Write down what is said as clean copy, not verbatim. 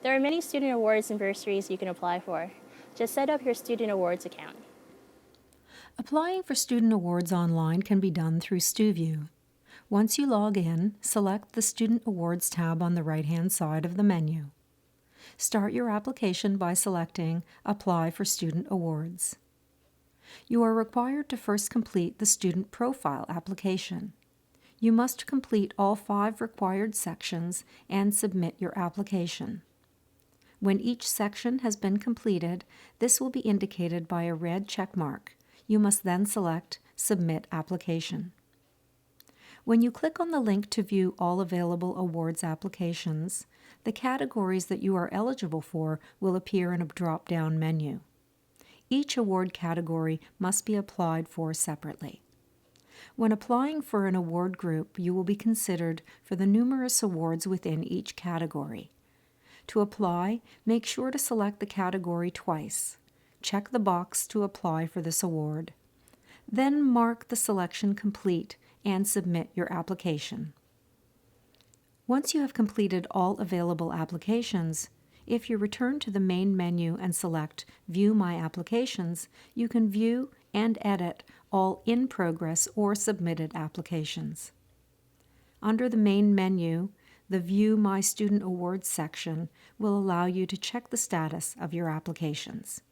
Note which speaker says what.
Speaker 1: There are many student awards and bursaries you can apply for. Just set up your student awards account.
Speaker 2: Applying for student awards online can be done through StuView. Once you log in, select the Student Awards tab on the right-hand side of the menu. Start your application by selecting Apply for Student Awards. You are required to first complete the student profile application. You must complete all 5 required sections and submit your application. When each section has been completed, this will be indicated by a red check mark. You must then select Submit Application. When you click on the link to view all available awards applications, the categories that you are eligible for will appear in a drop-down menu. Each award category must be applied for separately. When applying for an award group, you will be considered for the numerous awards within each category. To apply, make sure to select the category twice. Check the box to apply for this award. Then mark the selection complete and submit your application. Once you have completed all available applications, if you return to the main menu and select View My Applications, you can view and edit all in-progress or submitted applications. Under the main menu, the View My Student Awards section will allow you to check the status of your applications.